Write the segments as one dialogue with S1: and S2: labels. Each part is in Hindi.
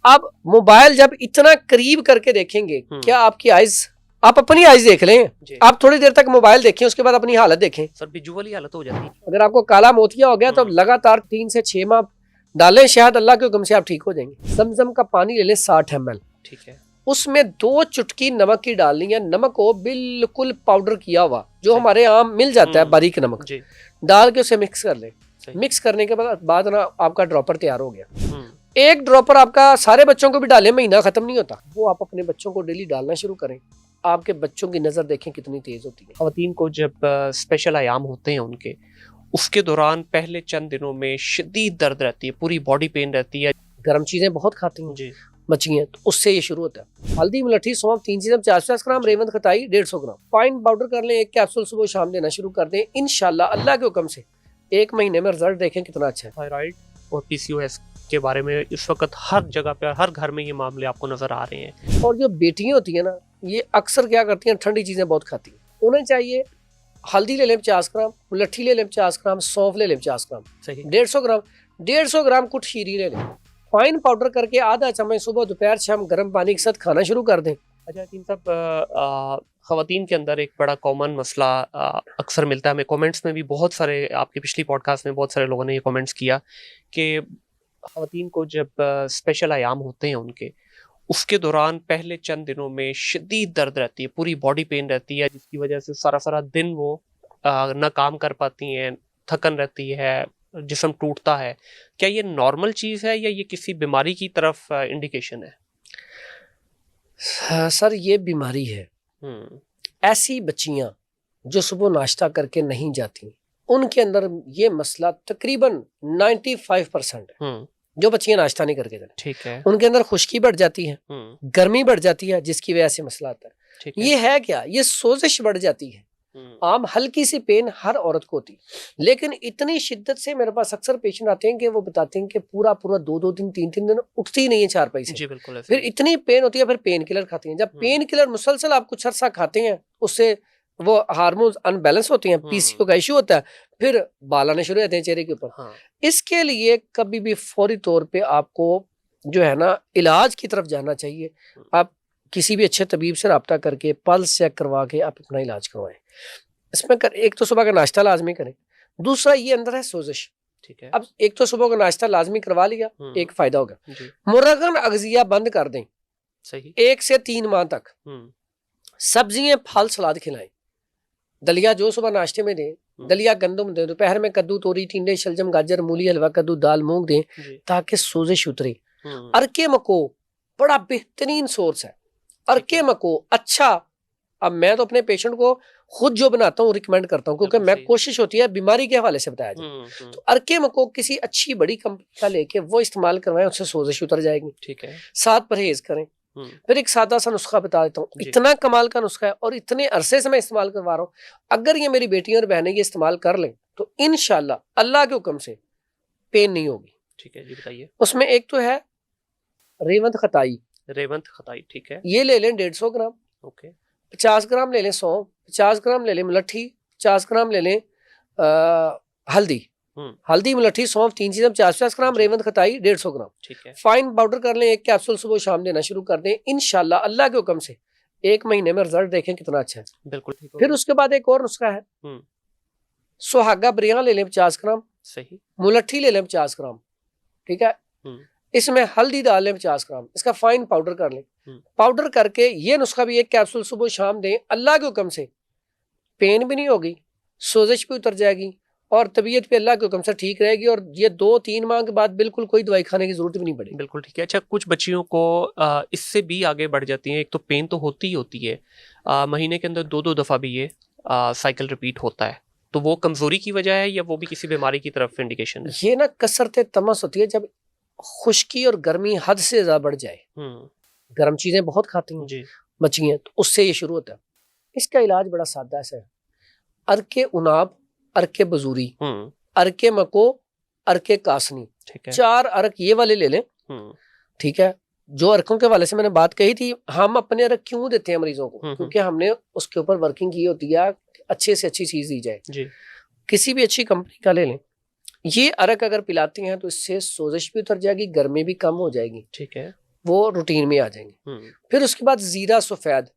S1: अब मोबाइल जब इतना करीब करके देखेंगे, क्या आपकी आइज, आप अपनी आइज देख लें, आप थोड़ी देर तक मोबाइल देखें, उसके बाद अपनी हालत देखें,
S2: सर विजुअली हालत हो जाती है।
S1: अगर आपको काला मोतिया हो गया तो लगातार 3 से 6 माह डालें, शायद अल्लाह के हुक्म से आप ठीक हो जाएंगे। जमजम का पानी ले लें 60 ml,
S2: ठीक है,
S1: उसमें 2 चुटकी नमक की डालनी है। नमक हो बिल्कुल पाउडर किया हुआ, जो हमारे यहाँ मिल जाता है बारीक नमक, डाल के उसे मिक्स कर लें। मिक्स करने के बाद ना आपका ड्रॉपर तैयार हो गया। एक ड्रॉपर आपका सारे बच्चों को भी डालें, महीना खत्म नहीं होता, वो आप अपने बच्चों को डेली डालना शुरू करें। आपके बच्चों की नजर देखें कितनी तेज होती है।
S2: खवातीन को जब स्पेशल आयाम होते हैं उनके, उसके दौरान पहले चंद दिनों में शदीद दर्द रहती है, पूरी बॉडी पेन रहती है,
S1: गर्म चीजें बहुत खाती हैं जी बच्चियां, तो उससे ये शुरू होता है। हल्दी, मुलट्ठी, सौंफ 3 चीजें 50 ग्राम, रेवंत खताई 150 ग्राम, फाइन पाउडर कर लें। 1 कैप्सूल सुबह शाम देना शुरू कर दें। इंशाल्लाह अल्लाह के हुक्म से 1 महीने में रिजल्ट देखें कितना अच्छा है।
S2: थायराइड और पीसीओएस के बारे में इस वक्त हर जगह पे, हर घर में ये मामले आपको नजर आ रहे हैं।
S1: और जो बेटियां होती है ना, ये अक्सर क्या करती हैं, ठंडी चीजें बहुत खाती हैं। उन्हें चाहिए हल्दी ले लें 50 ग्राम, मुलट्ठी ले लें 50 ग्राम, सौंफ ले लें 50 ग्राम,
S2: सही
S1: 150 ग्राम कुट शीरी ले लें। फाइन पाउडर करके आधा चम्मच सुबह दोपहर शाम गर्म पानी के साथ खाना शुरू कर दें।
S2: अच्छा हकीम साहब, खवातीन के अंदर एक बड़ा कॉमन मसला अक्सर मिलता है हमें कमेंट्स में भी, बहुत सारे आपकी पिछली पॉडकास्ट में बहुत सारे लोगों ने ये कमेंट्स किया कि खवातीन को जब स्पेशल आयाम होते हैं उनके, उसके दौरान पहले चंद दिनों में शदीद दर्द रहती है, पूरी बॉडी पेन रहती है, जिसकी वजह से सारा सारा दिन वो ना काम कर पाती हैं, थकन रहती है, जिस्म टूटता है। क्या ये नॉर्मल चीज़ है या ये किसी बीमारी की तरफ इंडिकेशन है?
S1: सर ये बीमारी है। ऐसी बच्चियां जो सुबह नाश्ता करके नहीं जाती, उनके अंदर ये मसला तकरीबन 95% है। जो बच्चियां नाश्ता नहीं करके जाती,
S2: ठीक है,
S1: उनके अंदर खुश्की बढ़ जाती है, गर्मी बढ़ जाती है, जिसकी वजह से मसला आता है। ये है क्या, ये सोजिश बढ़ जाती है। आम हल्की सी पेन हर औरत को होती है, लेकिन इतनी शिद्दत से मेरे पास अक्सर पेशेंट आते हैं कि वो बताते हैं कि पूरा 2-2 दिन 3-3 दिन उठती ही नहीं है चारपाई से।
S2: जी बिल्कुल,
S1: फिर इतनी पेन होती है, फिर पेन किलर खाती हैं। जब पेन किलर मुसलसल आप कुछ अरसा खाते हैं, उससे वो हार्मोन्स अनबैलेंस होते हैं, पीसीओ का इशू होता है, फिर बाल आने शुरू होते हैं चेहरे के ऊपर। इसके लिए कभी भी फौरी तौर पे आपको जो है ना इलाज की तरफ जाना चाहिए। आप किसी भी अच्छे तबीब से रब्ता करके पल्स चेक करवा के आप अपना इलाज करवाएं। इसमें एक तो सुबह का नाश्ता लाजमी करें, दूसरा ये अंदर है सोजिश, ठीक है। अब एक तो सुबह का नाश्ता लाजमी करवा लिया, एक फायदा होगा। मुर्गन अगजिया बंद कर दें, सही 1 से 3 माह तक। सब्जियां, फल, सलाद खिलाएं। दलिया जो सुबह नाश्ते में दें, दलिया गंदम दें। दोपहर में कद्दू, तोरी, टिंडे, शलजम, गाजर, मूली, हलवा, कद्दू, दाल, मूंग दें, ताकि सोजिश उतरे। अरके मको बड़ा बेहतरीन सोर्स है। अरके मको अच्छा, अब मैं तो अपने पेशेंट को खुद जो बनाता हूँ रिकमेंड करता हूँ, क्योंकि मैं कोशिश होती है बीमारी के हवाले से बताया जाए। तो अरके मको किसी अच्छी बड़ी कंपनी का लेके वो इस्तेमाल करवाएं, उससे सोजिश उतर जाएगी, ठीक है। साथ परहेज करें। फिर एक सादा सा नुस्खा बता देता हूँ, इतना कमाल का नुस्खा है और इतने अरसे से मैं इस्तेमाल करवा रहा हूँ। अगर ये मेरी बेटियां और बहनें ये इस्तेमाल कर लें तो इंशाल्लाह अल्लाह के हुक्म से पेन नहीं होगी, ठीक है जी। बताइए। उसमें एक तो है रेवंत खताई, ठीक है, ये ले लें 150 ग्राम, ओके। 50 ग्राम ले लें सौंफ, 50 ग्राम ले लें मुलट्ठी, 50 ग्राम ले लें हल्दी, मुलट्ठी, सौंफ 3 चीजें 50 ग्राम, रेवंत खताई 150 ग्राम, ठीक है। फाइन पाउडर कर लें। 1 कैप्सूल सुबह शाम देना शुरू कर दें। इंशाल्लाह अल्लाह के हुक्म से 1 महीने में रिजल्ट देखें कितना अच्छा है। बिल्कुल ठीक। फिर उसके बाद एक और नुस्खा है, सुहागा बरियां ले लें 50 ग्राम, सही। मुलट्ठी ले लें 50 ग्राम, ठीक है। इसमें हल्दी डाल लें 50 ग्राम, इसका फाइन पाउडर कर लें। पाउडर करके ये नुस्खा भी 1 कैप्सूल सुबह शाम दें। अल्लाह के हुक्म से पेन भी नहीं होगी, सोजिश भी उतर जाएगी और तबीयत पे अल्लाह के हुक्म से ठीक रहेगी। और ये 2-3 माह के बाद बिल्कुल कोई दवाई खाने की जरूरत भी नहीं पड़ेगी।
S2: बिल्कुल ठीक है। अच्छा, कुछ बच्चियों को इससे भी आगे बढ़ जाती हैं। एक तो पेन तो होती ही होती है, महीने के अंदर 2-2 दफा भी ये साइकिल रिपीट होता है, तो वो कमजोरी की वजह है या वो भी किसी बीमारी की तरफ इंडिकेशन है?
S1: ये ना कसरत तमस होती है, जब खुश्की और गर्मी हद से ज्यादा बढ़ जाए, गर्म चीजें बहुत खाती हैं बच्चियां, तो उससे ये शुरू होता है। इसका इलाज बड़ा सादा है, अरके उनाब, अरके बजूरी, अरके मको, अरके कासनी, 4 अरक ये वाले ले लें, ठीक है। जो अरकों के वाले से मैंने बात कही थी, हम अपने अरक क्यों देते हैं मरीजों को, क्योंकि हमने उसके ऊपर वर्किंग की होती है, अच्छे से अच्छी चीज दी जाए। किसी भी अच्छी कंपनी का ले लें। ये अरक अगर पिलाती हैं तो इससे सोजिश भी उतर जाएगी, गर्मी भी कम हो जाएगी, ठीक है। वो रूटीन में आ जाएंगे। फिर उसके बाद जीरा सफ़ेद,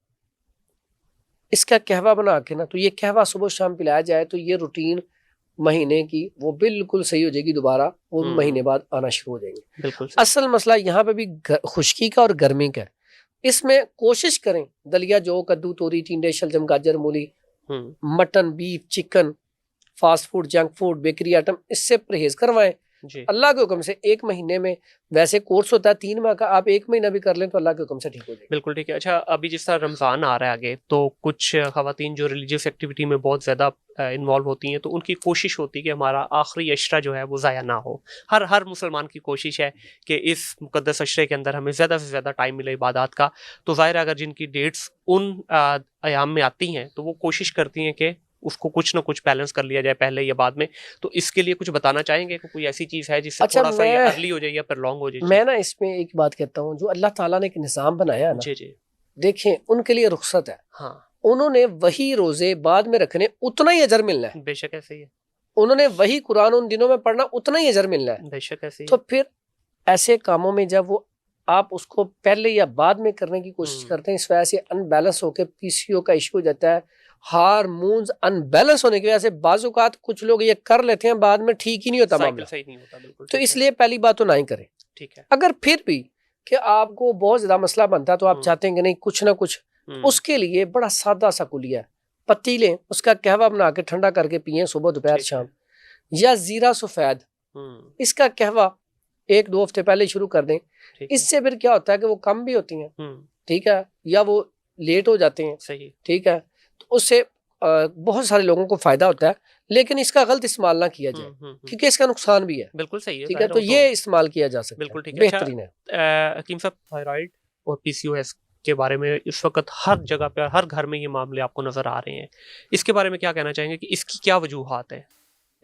S1: इसका कहवा बना के ना, तो ये कहवा सुबह शाम पिलाया जाए तो ये रूटीन महीने की वो बिल्कुल सही हो जाएगी, दोबारा वो महीने बाद आना शुरू हो जाएंगे।
S2: बिल्कुल
S1: असल मसला यहाँ पे भी खुश्की का और गर्मी का है। इसमें कोशिश करें दलिया, जौ, कद्दू, तोरी, टिंडे, शलजम, गाजर, मूली, mutton, beef, chicken, fast food, junk food, bakery item, इससे परहेज करवाएं अल्लाह के हुक्म से। 1 महीने में वैसे कोर्स होता है 3 माह का, आप 1 महीना भी कर लें तो अल्लाह के हुक्म से ठीक हो जाएगा।
S2: बिल्कुल ठीक है। अच्छा, अभी जिस तरह रमज़ान आ रहा है आगे, तो कुछ ख़वातीन जो रिलीजियस एक्टिविटी में बहुत ज़्यादा इन्वॉल्व होती हैं, तो उनकी कोशिश होती है कि हमारा आखिरी अशरा जो है वो ज़ाया ना हो। हर मुसलमान की कोशिश है कि इस मुक़द्दस अशरे के अंदर हमें ज़्यादा से ज़्यादा टाइम मिले इबादत का। तो ज़ाहिर है अगर जिनकी डेट्स उन अयाम में आती हैं तो वो कोशिश करती हैं कि उसको कुछ ना कुछ बैलेंस कर लिया जाए पहले या बाद में। तो इसके लिए कुछ बताना चाहेंगे कि कोई ऐसी चीज़ है जिससे
S1: अच्छा,
S2: थोड़ा सा ये अर्ली हो जाए या प्रलॉन्ग हो जाए?
S1: मैं ना इसमें एक बात कहता हूँ, जो अल्लाह ताला ने एक निज़ाम बनाया है ना,
S2: जी,
S1: देखें उनके लिए रुख्सत है।
S2: हाँ,
S1: उन्होंने वही रोजे बाद में रखने, उतना ही अजर मिलना है।
S2: बेशक ऐसे ही है।
S1: उन्होंने वही कुरान उन दिनों में पढ़ना, उतना ही अजर मिलना है।
S2: बेशक ऐसे ही
S1: तो फिर ऐसे कामों में जब वो आप उसको पहले या बाद में करने की कोशिश करते हैं, इस वजह से अनबैलेंस होकर पीसीओ का इशू हो जाता है। हार्मोन्स अनबैलेंस होने की वजह से बाज़-औक़ात कुछ लोग ये कर लेते हैं, बाद में ठीक ही नहीं होता मामला।
S2: सही नहीं होता, बिल्कुल।
S1: तो इसलिए पहली बात तो ना ही करें।
S2: ठीक है।
S1: अगर फिर भी कि आपको बहुत ज्यादा मसला बनता है तो आप चाहते हैं कि नहीं कुछ ना कुछ, उसके लिए बड़ा सादा सा कुलिया है। पत्ती लें, उसका कहवा बना के ठंडा करके पिए सुबह दोपहर शाम, या जीरा सफ़ेद, इसका कहवा 1-2 हफ्ते पहले शुरू कर दें। इससे फिर क्या होता है कि वो कम भी होती हैं, ठीक है, या वो लेट हो जाते हैं,
S2: सही, ठीक
S1: है। तो उससे बहुत सारे लोगों को फायदा होता है, लेकिन इसका गलत इस्तेमाल ना किया जाए क्योंकि इसका नुकसान भी है।
S2: बिल्कुल सही है,
S1: ठीक है, तो ये इस्तेमाल किया जा सकता है,
S2: बिल्कुल ठीक है।
S1: बेहतरीन है।
S2: हकीम साहब, थायराइड और पीसीओएस के बारे में इस वक्त हर जगह पे, हर घर में ये मामले आपको नजर आ रहे हैं, इसके बारे में क्या कहना चाहेंगे कि इसकी क्या वजूहात है?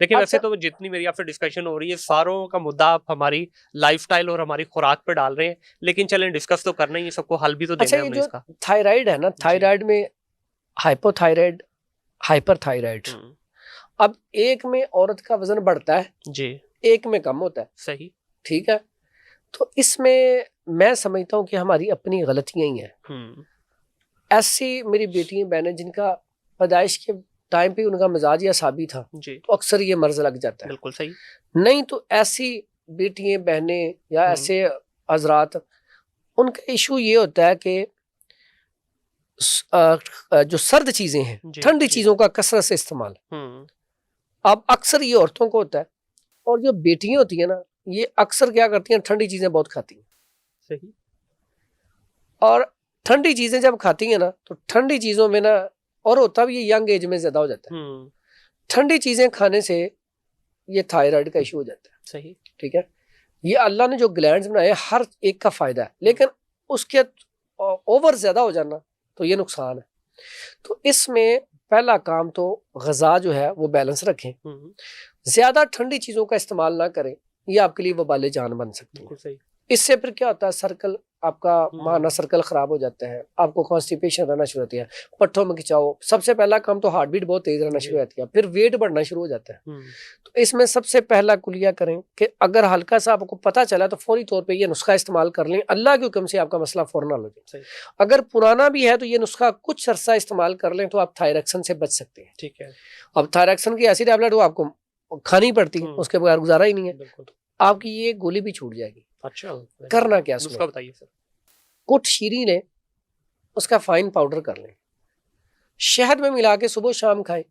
S2: देखिए, वैसे तो जितनी मेरी आपसे डिस्कशन हो रही है, सारों का मुद्दा आप हमारी लाइफस्टाइल और हमारी खुराक पे डाल रहे हैं, लेकिन चलें डिस्कस तो करना ही है, सबको हल भी तो देना है हमने इसका।
S1: थायराइड है ना, थायराइड में हाइपोथायराइड, हाइपरथायराइड, अब एक में औरत का वजन बढ़ता है जी, एक में कम होता है। सही, ठीक है। तो इसमें मैं समझता हूँ कि हमारी अपनी गलतियां ही हैं। ऐसी मेरी बेटियां बहनें जिनका पैदाइश के टाइम पे उनका मिजाज या साबी था जी, तो अक्सर ये मर्ज लग जाता है। बिल्कुल सही। नहीं तो ऐसी बेटियां बहनें या ऐसे हजरात, उनका इशू ये होता है कि जो सर्द चीजें हैं, ठंडी चीजों का कसरत से इस्तेमाल। अब अक्सर ये औरतों को होता है, और जो बेटियां होती है ना, ये अक्सर क्या करती हैं, ठंडी चीजें बहुत खाती हैं। सही। और ठंडी चीजें जब खाती हैं ना, तो ठंडी चीजों में ना, और होता भी ये यंग एज में ज्यादा हो जाता है। ठंडी चीजें खाने से ये थायराइड का इशू हो जाता है। सही, ठीक है। ये अल्लाह ने जो ग्लैंड्स बनाए हर एक का फायदा है, लेकिन उसके ओवर ज्यादा हो जाना तो ये नुकसान है। तो इसमें पहला काम तो ग़िज़ा जो है वो बैलेंस रखें, ज्यादा ठंडी चीजों का इस्तेमाल ना करें, ये आपके लिए वबाले जान बन सकती है। इससे फिर क्या होता है, सर्कल आपका माना सर्कल खराब हो जाता है, आपको कॉन्स्टिपेशन रहना शुरू होती है, पट्टों में खिंचाओ। सबसे पहला काम तो हार्ट बीट बहुत तेज रहना शुरू होती है, फिर वेट बढ़ना शुरू हो जाता है। तो इसमें सबसे पहला कुलिया करें कि अगर हल्का सा आपको पता चला तो फौरी तौर पे ये नुस्खा इस्तेमाल कर लें, अल्लाह के हुक्म से आपका मसला फौरन हल हो जाए। अगर पुराना भी है तो ये नुस्खा कुछ अरसा इस्तेमाल कर लें तो आप थायरॉक्सिन से बच सकते हैं। ठीक है। अब थायरॉक्सिन की ऐसी टैबलेट वो आपको खानी पड़ती है, उसके बगैर गुजारा ही नहीं है, आपकी ये गोली भी छूट जाएगी। अच्छा, करना क्या उसका बताइए सर। कुट शीरी लें, उसका फाइन पाउडर कर लें, शहद में मिला के सुबह शाम खाएं।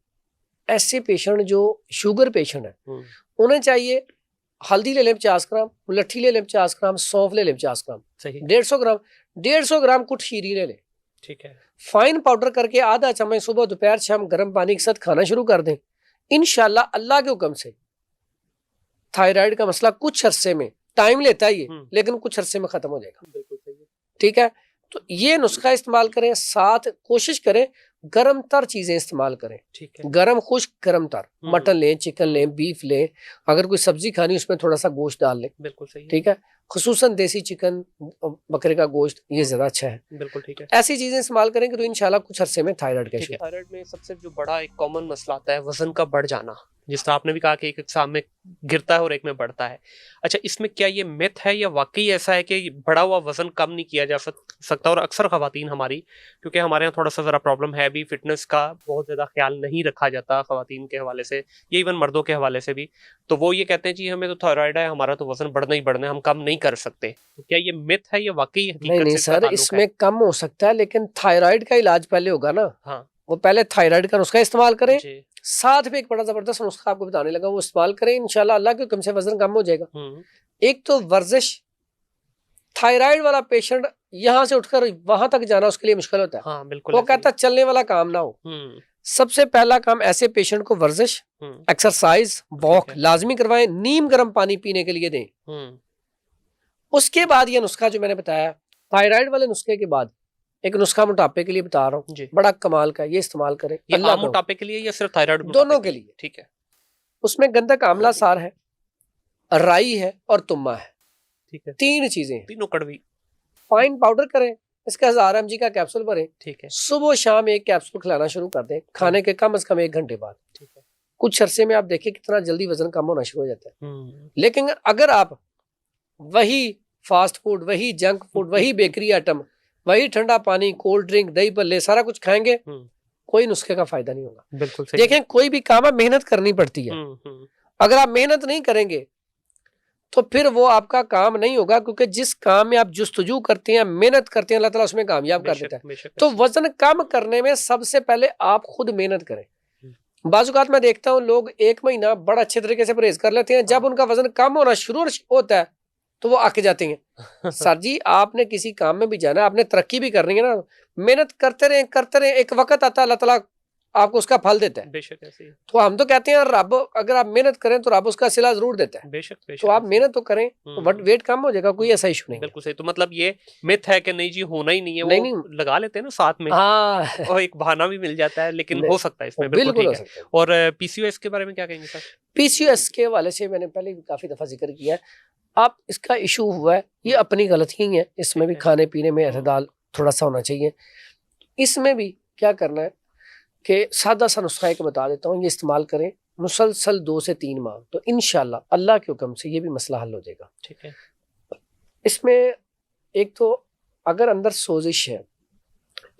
S1: ऐसे पेशेंट जो शुगर पेशेंट है, उन्हें चाहिए हल्दी ले लें 50 ग्राम, मुलट्ठी ले लें 50 ग्राम, सौंफ ले लें 50 ग्राम, 150 ग्राम कुट शीरी ले लें। ठीक है। फाइन पाउडर करके आधा चम्मच सुबह दोपहर शाम गर्म पानी के साथ खाना शुरू कर दें। इंशाल्लाह अल्लाह के हुक्म से थायराइड का मसला कुछ अरसे में, टाइम लेता है ये, लेकिन कुछ अरसे में खत्म हो जाएगा। ठीक है। तो ये नुस्खा इस्तेमाल करें, साथ कोशिश करें गरम तर चीजें इस्तेमाल करें। ठीक है। गरम खुश्क गरम तर, मटन लें, चिकन लें, बीफ लें, अगर कोई सब्जी खानी उसमें थोड़ा सा गोश्त डाल लें। बिल्कुल सही। ठीक है। खुसूसन देसी चिकन, बकरे का गोश्त, ये ज्यादा अच्छा है।
S2: बिल्कुल ठीक है।
S1: ऐसी चीजें इस्तेमाल करेंगे तो इंशाल्लाह कुछ अरसे में थायराइड का इशू।
S2: थायराइड में सबसे जो बड़ा एक कॉमन मसला आता है वजन का बढ़ जाना, जिस तरह आपने भी कहा कि एक एग्जाम में गिरता है और एक में बढ़ता है। अच्छा, इसमें क्या ये मिथ है या वाकई ऐसा है कि बढ़ा हुआ वजन कम नहीं किया जा सकता? और अक्सर खवातीन हमारी, क्योंकि हमारे यहाँ थोड़ा सा जरा प्रॉब्लम है भी, फिटनेस का बहुत ज्यादा ख्याल नहीं रखा जाता खवातीन के हवाले से, ये इवन मर्दों के हवाले से भी, तो वो ये कहते हैं जी हमें तो थायराइड है, हमारा तो वजन बढ़ना ही बढ़ना है, हम कम नहीं कर सकते। तो क्या ये मिथ है या वाकई हकीकत
S1: नहीं
S2: से इसका
S1: सर,
S2: ताल्लुक
S1: इसमें कम हो सकता है, लेकिन थायराइड का इलाज पहले होगा ना।
S2: हाँ
S1: वो पहले थायराइड का नुस्खा इस्तेमाल करें,
S2: जी।
S1: साथ में एक बड़ा जबरदस्त नुस्खा आपको बताने लगा, वो इस्तेमाल करें, इंशाल्लाह अल्लाह के हुक्म से वजन कम हो जाएगा। एक तो वर्जिश, थायराइड वाला पेशेंट यहाँ से उठकर वहां तक जाना उसके लिए मुश्किल होता है।
S2: हाँ बिल्कुल।
S1: वो कहता है चलने वाला काम ना हो। सबसे पहला काम ऐसे पेशेंट को वर्जिश, एक्सरसाइज, वॉक लाजमी करवाएं, नीम गर्म पानी पीने के लिए दें। उसके बाद ये नुस्खा जो मैंने बताया, थायराइड वाले नुस्खे के बाद एक नुस्खा मोटापे के लिए बता रहा हूँ, बड़ा कमाल का, ये इस्तेमाल करें।
S2: ये आम मोटापे के लिए या सिर्फ थायराइड?
S1: दोनों के लिए।
S2: ठीक है। उसमें
S1: गंधक आंवला सार है, राई है और तुम्मा है।
S2: ठीक है।
S1: 3 चीजें,
S2: तीनों कड़वी।
S1: फाइन पाउडर करें, इसका 1000 mg का कैप्सूल भरें।
S2: ठीक है।
S1: सुबह शाम एक कैप्सूल खिलाना शुरू कर दें, खाने के कम से कम 1 घंटे बाद।
S2: ठीक है।
S1: कुछ अरसे में आप देखिए कितना जल्दी वजन कम होना शुरू हो जाता है। लेकिन अगर आप वही फास्ट फूड, वही जंक फूड, वही बेकरी आइटम, वही ठंडा पानी, कोल्ड ड्रिंक, दही भल्ले सारा कुछ खाएंगे, कोई नुस्खे का फायदा नहीं होगा।
S2: बिल्कुल सही।
S1: देखें, कोई भी काम है मेहनत करनी पड़ती है। अगर आप मेहनत नहीं करेंगे तो फिर वो आपका काम नहीं होगा, क्योंकि जिस काम में आप जुस्तजू करते हैं, मेहनत करते हैं, अल्लाह ताला उसमें कामयाब कर देता है। तो वजन कम करने में सबसे पहले आप खुद मेहनत करें। बाजुकात मैं देखता हूँ लोग 1 महीना बड़ा अच्छे तरीके से परहेज कर लेते हैं, जब उनका वजन कम होना शुरू होता है तो वो आके जाते हैं। सर जी, आपने किसी काम में भी जाना है, आपने तरक्की भी करनी है ना, मेहनत करते रहे, एक वक्त आता है अल्लाह ताला आपको उसका फल देता है।
S2: बेशक ऐसे ही।
S1: तो हम तो कहते हैं रब, अगर आप मेहनत करें तो रब उसका सिला जरूर देता है।
S2: बेशक बेशक।
S1: तो आप मेहनत तो करें, तो वेट कम हो जाएगा, कोई ऐसा इशू नहीं।
S2: बिल्कुल सही। तो मतलब ये मिथ है कि नहीं जी होना ही नहीं है,
S1: नहीं,
S2: वो लगा लेते हैं ना साथ में।
S1: हाँ,
S2: और एक बहाना भी मिल जाता है, लेकिन हो सकता है इसमें।
S1: बिल्कुल हो सकता है।
S2: और पीसीओएस के बारे में क्या कहेंगे सर?
S1: पीसीओएस के हवाले से मैंने पहले भी काफी दफा जिक्र किया है। आप इसका इशू हुआ है, ये अपनी गलती ही है, इसमें भी खाने पीने में एतदाल थोड़ा सा होना चाहिए। इसमें भी क्या करना है कि सादा सा नुस्खा एक बता देता हूँ, ये इस्तेमाल करें मुसलसल 2 से 3 माह, तो इंशाल्लाह अल्लाह के हुक्म से ये भी मसला हल हो जाएगा।
S2: ठीक है।
S1: इसमें एक तो अगर अंदर सोजिश है,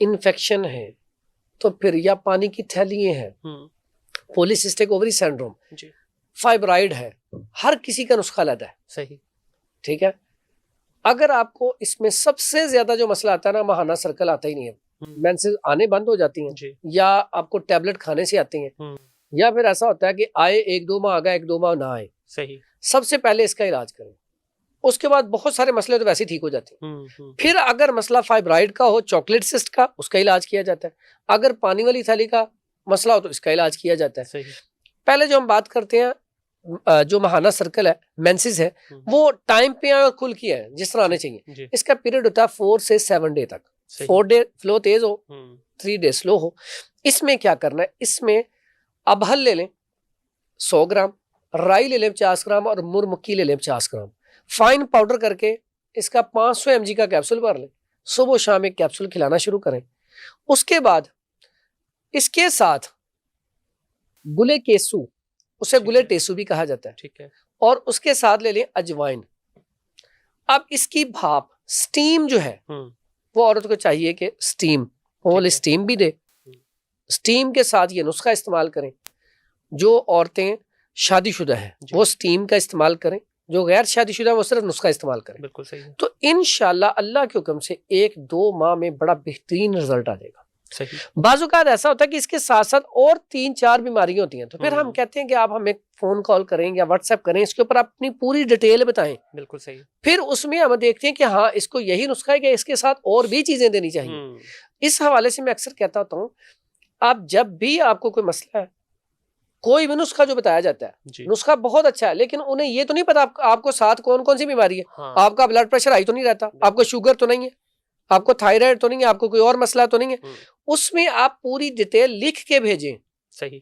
S1: इन्फेक्शन है, तो फिर या पानी की थैलियां हैं, पॉलीसिस्टिक ओवरी सिंड्रोम, फाइब्राइड है, हर किसी का नुस्खा अलग है।
S2: सही।
S1: ठीक है। अगर आपको इसमें सबसे ज्यादा जो मसला आता है ना, महाना सर्कल आता ही नहीं है, मेंसेस आने बंद हो जाती हैं, या आपको टैबलेट खाने से आती हैं, या फिर ऐसा होता है कि आए 1-2 माह आ गया, 1-2 माह ना आए।
S2: सही।
S1: सबसे पहले इसका इलाज करें, उसके बाद बहुत सारे मसले तो वैसे ही ठीक हो जाते हैं। फिर अगर मसला फाइब्राइड का हो, चॉकलेट सिस्ट का, उसका इलाज किया जाता है। अगर पानी वाली थैली का मसला हो तो इसका इलाज किया जाता है।
S2: सही।
S1: पहले जो हम बात करते हैं, जो महाना सर्कल है, मेंसेस है, वो टाइम पे आए और खुल किया है जिस तरह आने चाहिए। इसका पीरियड होता है 4 से 7 डे तक। 4 डे फ्लो तेज हो, 3 डे स्लो हो। इसमें क्या करना है, इसमें अबहल ले लें 100 ग्राम, राई ले लें 50 ग्राम और मुरमुक्की ले लें 50 ग्राम, फाइन पाउडर करके इसका 500 mg का कैप्सूल भर लें। सुबह शाम एक कैप्सूल खिलाना शुरू करें। उसके बाद इसके साथ गुले केसू, उसे गुले टेसू भी कहा जाता है।
S2: ठीक है। और
S1: उसके साथ ले लें अजवाइन। अब इसकी भाप, स्टीम जो है, वो औरत को चाहिए कि स्टीम, होल स्टीम भी दे। स्टीम के साथ ये नुस्खा इस्तेमाल करें। जो औरतें शादीशुदा हैं वो स्टीम का इस्तेमाल करें, जो गैर शादीशुदा वो सिर्फ नुस्खा इस्तेमाल करें।
S2: बिल्कुल सही है।
S1: तो इंशाल्लाह अल्लाह के हुक्म से 1-2 माह में बड़ा बेहतरीन रिजल्ट आ जाएगा।
S2: सही।
S1: बाजुकात ऐसा होता है कि इसके साथ साथ और 3-4 बीमारियां होती हैं, तो फिर हम कहते हैं कि आप हमें फोन कॉल करें या व्हाट्सएप करें, इसके ऊपर अपनी पूरी डिटेल बताएं।
S2: बिल्कुल सही।
S1: फिर उसमें हम देखते हैं कि हाँ इसको यही नुस्खा है कि इसके साथ और भी चीजें देनी चाहिए। इस हवाले से मैं अक्सर कहता होता हूँ, आप जब भी आपको कोई मसला है, कोई भी नुस्खा जो बताया जाता है, नुस्खा बहुत अच्छा है, लेकिन उन्हें ये तो नहीं पता आपको साथ कौन कौन सी बीमारी है।
S2: हाँ।
S1: आपका ब्लड प्रेशर हाई तो नहीं रहता, आपको शुगर तो नहीं है, आपको थायराइड तो नहीं है, आपको कोई और मसला तो नहीं है। उसमें आप पूरी डिटेल लिख के भेजें।
S2: सही।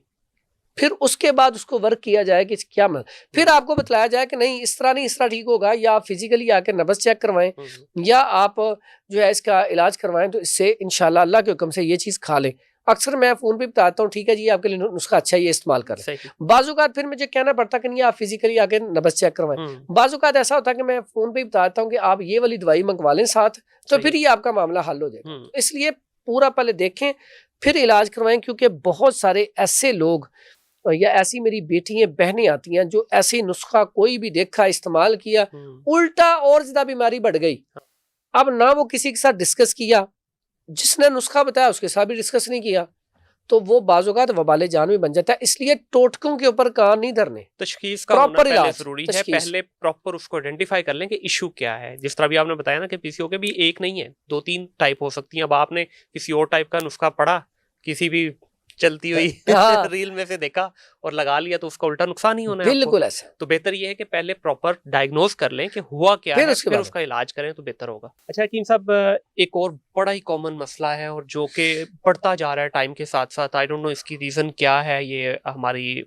S1: फिर उसके बाद उसको वर्क किया जाए कि क्या फिर आपको बतलाया जाए कि नहीं इस तरह नहीं, इस तरह ठीक होगा, या आप फिजिकली आके नब्ज चेक करवाएं या आप जो है इसका इलाज करवाएं, तो इससे इंशाल्लाह अल्लाह के हुक्म से ये चीज़ खा लें। अक्सर मैं फ़ोन पे बताता हूँ, ठीक है जी आपके लिए नुस्खा अच्छा है, ये इस्तेमाल करें। बाज़-औक़ात फिर मुझे कहना पड़ता कि नहीं आप फिजिकली आके नब्ज चेक करवाएं। बाज़-औक़ात ऐसा होता है कि मैं फ़ोन पे बताता हूँ कि आप ये वाली दवाई मंगवा लें साथ, तो फिर ये आपका मामला हल हो जाएगा। इसलिए पूरा पहले देखें फिर इलाज करवाएं, क्योंकि बहुत सारे ऐसे लोग या ऐसी मेरी बेटियां बहनें आती हैं जो ऐसे नुस्खा कोई भी देखा इस्तेमाल किया, उल्टा और ज्यादा बीमारी बढ़ गई। अब ना वो किसी के साथ डिस्कस किया, जिसने नुस्खा बताया उसके साथ भी डिस्कस नहीं किया, तो वो बाज़-औक़ात वबाले जान में बन जाता है। इसलिए टोटकों के ऊपर कान नहीं धरने,
S2: तशख़ीस का होना पहले ज़रूरी है। पहले प्रॉपर उसको आइडेंटिफाई कर लें कि इशू क्या है। जिस तरह भी आपने बताया ना कि पीसीओ के भी एक नहीं है, 2-3 टाइप हो सकती हैं। अब आपने किसी और टाइप का नुस्खा पढ़ा, किसी भी चलती हुई रील में से देखा और लगा लिया, तो उसका उल्टा नुकसान ही होना है।
S1: बिल्कुल ऐसा।
S2: तो बेहतर ये है कि पहले प्रॉपर डायग्नोज कर लें कि हुआ क्या है, फिर उसका इलाज करें तो बेहतर होगा। अच्छा हकीम साहब, एक और बड़ा ही कॉमन मसला है और जो कि बढ़ता जा रहा है टाइम के साथ साथ, आई डोंट नो इसकी रीजन क्या है, ये हमारी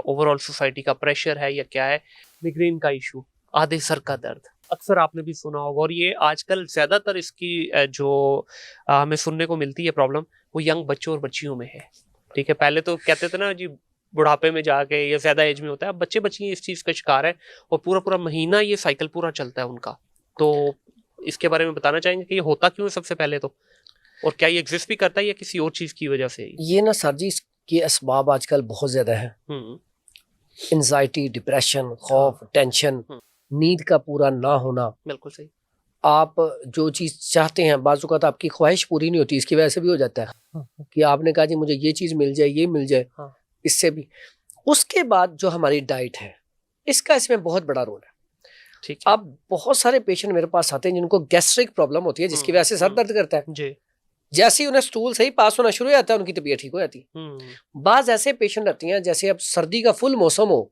S2: ओवरऑल सोसाइटी का प्रेशर है या क्या है, मिग्रेन का इशू, आधे सर का दर्द। अक्सर आपने भी सुना होगा, और ये आजकल ज्यादातर इसकी जो हमें सुनने को मिलती है प्रॉब्लम, वो यंग बच्चों और बच्चियों में है। ठीक है, पहले तो कहते थे ना जी बुढ़ापे में जाके या ज्यादा एज में होता है, अब बच्चे बच्चियां इस चीज का शिकार है और पूरा पूरा महीना ये साइकिल पूरा चलता है उनका। तो इसके बारे में बताना चाहेंगे कि ये होता क्यों है सबसे पहले तो, और क्या ये एग्जिस्ट भी करता है या किसी और चीज की वजह से?
S1: ये ना सर जी इसके असबाब आजकल बहुत ज्यादा है। एंजाइटी, डिप्रेशन, खौफ, टेंशन, नींद का पूरा ना होना।
S2: बिल्कुल सही।
S1: आप जो चीज चाहते हैं, बाज़ औक़ात आपकी ख्वाहिश पूरी नहीं होती, इसकी वजह से भी हो जाता है कि आपने कहा जी मुझे ये चीज मिल जाए, ये मिल जाए, इससे भी। उसके बाद जो हमारी डाइट है, इसका इसमें बहुत बड़ा रोल है।
S2: ठीक है।
S1: अब बहुत सारे पेशेंट मेरे पास आते हैं जिनको गैस्ट्रिक प्रॉब्लम होती है, जिसकी वजह से सर दर्द करता है जी। जैसे ही उन्हें स्टूल सही पास होना शुरू हो जाता है, उनकी तबीयत ठीक हो जाती है। बाज ऐसे पेशेंट आती हैं, जैसे अब सर्दी का फुल मौसम हो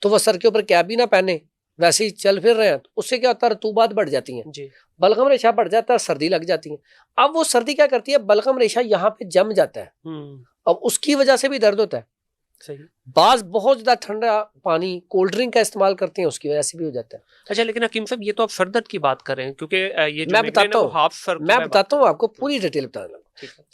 S1: तो वह सर के ऊपर कैप भी ना पहने, वैसे ही चल फिर रहे हैं, तो उससे क्या होता है, रतूबात बढ़ जाती है जी, बलगम रेशा बढ़ जाता है, सर्दी लग जाती है। अब वो सर्दी क्या करती है, बलगम रेशा यहाँ पे जम जाता है, अब उसकी वजह से भी दर्द होता है।
S2: सही।
S1: बाज बहुत ज्यादा ठंडा पानी, कोल्ड ड्रिंक का इस्तेमाल करते हैं, उसकी वजह से भी हो जाता है।
S2: अच्छा, लेकिन हकीम साहब ये तो आप सर दर्द की बात कर रहे हैं, क्योंकि ये जो
S1: मैं बताता हूँ, मैं बताता हूँ आपको पूरी डिटेल बताना।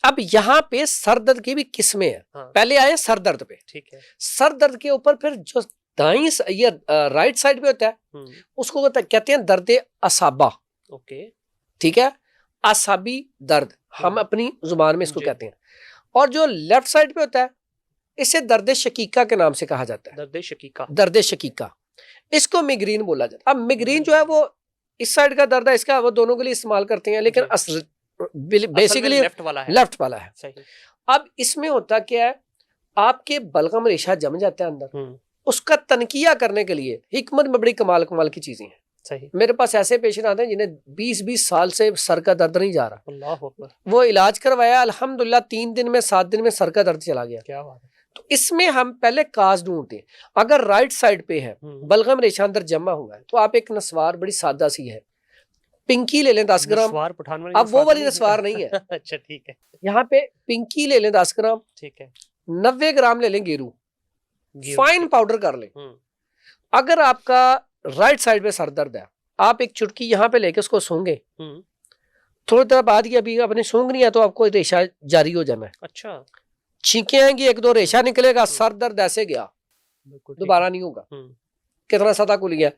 S1: अब यहाँ पे सर दर्द की भी किस्में हैं। पहले आए सर दर्द पे। ठीक है। सर दर्द के ऊपर फिर जो दाईं ये राइट साइड पे होता है, उसको कहते हैं दर्द असाबा।
S2: ओके,
S1: ठीक है, असाबी दर्द हम अपनी जुबान में इसको कहते हैं। और जो लेफ्ट साइड पे होता है, इसे दर्द शकीका के नाम से कहा जाता है।
S2: दर्द शकीका,
S1: दर्द शकीका, इसको मिग्रेन बोला जाता है। अब मिग्रेन जो है वो इस साइड का दर्द है, इसका वो दोनों के लिए इस्तेमाल करते हैं, लेकिन बेसिकली लेफ्ट वाला है। सही। अब इसमें होता क्या है, आपके बलगम रेशा जम जाता है अंदर, उसका तनकिया करने के लिए हिकमत में बड़ी कमाल की चीजें हैं। सही। मेरे पास ऐसे पेशेंट आते हैं जिन्हें 20-20 साल से सर का दर्द नहीं जा रहा, अल्लाह अकबर, वो इलाज करवाया, अल्हम्दुलिल्लाह 3 दिन में 7 दिन में सर का दर्द चला गया। क्या बात है। तो इसमें हम पहले काज ढूंढते हैं। अगर राइट साइड पे है, बलगम रेशा अंदर जमा हुआ है, तो आप एक नस्वार बड़ी सादा सी है, पिंकी ले लें 10 ग्राम। अब वो वाली नस्वार नहीं है।
S2: अच्छा ठीक है।
S1: यहाँ पे पिंकी ले लें 10 ग्राम। ठीक है। 90 ग्राम ले लें गेरू, फाइन पाउडर कर लें। अगर आपका राइट साइड पे सर दर्द है, आप एक चुटकी यहाँ पे लेके उसको सूंघे, थोड़ी देर बाद ही, अभी आपने सूंघ नहीं है तो आपको रेशा जारी हो जाना है। अच्छा। छींके आएंगी, 1-2 रेशा निकलेगा, सर दर्द ऐसे गया, दोबारा नहीं होगा। कितना सदा खुल गया।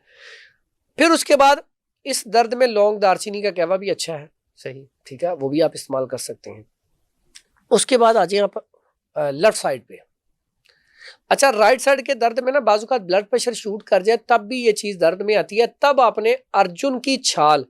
S1: फिर उसके बाद इस दर्द में लौंग, दालचीनी का कहवा भी अच्छा है। सही। ठीक है, वो भी आप इस्तेमाल कर सकते हैं। उसके बाद आ जाए आप लेफ्ट साइड पे। अच्छा, राइट साइड के दर्द में ना बाजू का ब्लड प्रेशर शूट कर जाए, तब भी ये चीज दर्द में आती है। तब आपने अर्जुन की छाल,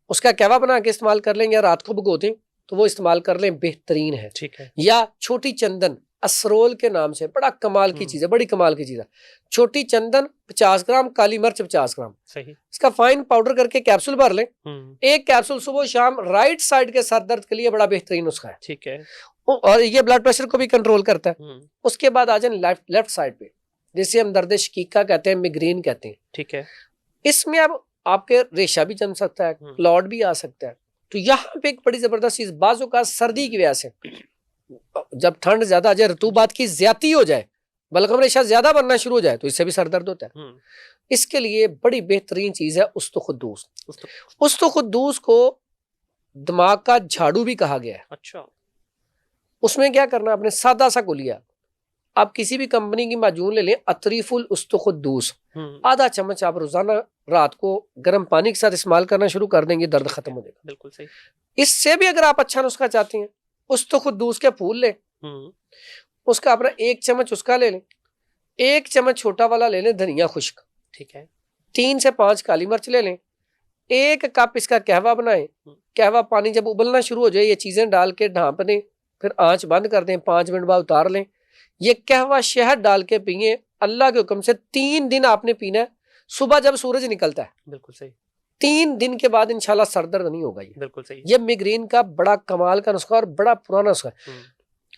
S1: उसका कहवा बना के इस्तेमाल कर लें, या रात को भिगो दें तो वो इस्तेमाल कर लें, बेहतरीन है। ठीक है। या छोटी चंदन असरोल के नाम से, बड़ा कमाल की चीज है, बड़ी कमाल की चीज है। छोटी चंदन 50 ग्राम, काली मिर्च 50 ग्राम। सही। इसका फाइन पाउडर करके कैप्सूल भर लें, एक कैप्सूल सुबह शाम, राइट साइड के सर दर्द के लिए बड़ा बेहतरीन नुस्खा है। ठीक है। और ये ब्लड प्रेशर को भी कंट्रोल करता है। उसके बाद आ जाए लेफ्ट साइड पे, जिसे हम दर्द शकीका कहते हैं, मिग्रेन कहते हैं। ठीक है। इसमें अब आपके रेशा भी जम सकता है, क्लॉट भी आ सकता है। तो यहाँ पे एक बड़ी जबरदस्त चीज, बाजू का सर्दी की वजह से जब ठंड ज्यादा आ जाए, रतूबात की ज्यादती हो जाए, बलगम रेशा ज्यादा बनना शुरू हो जाए तो इससे भी सर दर्द होता है। इसके लिए बड़ी बेहतरीन चीज है उस्तुखुद्दूस। उस्तुखुद्दूस को दिमाग का झाड़ू भी कहा गया है।
S2: अच्छा।
S1: उसमें क्या करना, आपने सादा सा कुलिया, आप किसी भी कंपनी की माजून ले लें, अतरीफुल उस्तुखुद्दूस, आधा चम्मच आप रोजाना रात को गर्म पानी के साथ इस्तेमाल करना शुरू कर देंगे, दर्द खत्म हो जाएगा।
S2: बिल्कुल सही।
S1: इससे भी अगर आप अच्छा नुस्खा चाहते हैं, उस्तुखुद्दूस के फूल लें, उसका अपना 1 चम्मच उसका ले लें, 1 चम्मच छोटा वाला ले लें धनिया खुश्क,
S2: ठीक है,
S1: 3 से 5 काली मिर्च ले लें, 1 कप इसका कहवा बनाएं। कहवा पानी जब उबलना शुरू हो जाए ये चीजें डाल के ढांप दें, फिर आंच बंद कर दें, 5 मिनट बाद उतार लें। ये कहवा शहद डाल के पिए, अल्लाह के हुक्म से 3 दिन आपने पीना है, सुबह जब सूरज निकलता है।
S2: बिल्कुल सही।
S1: 3 दिन के बाद इंशाल्लाह सर दर्द नहीं होगा। ये
S2: बिल्कुल सही।
S1: ये मिग्रेन का बड़ा कमाल का नुस्खा और बड़ा पुराना नुस्खा है।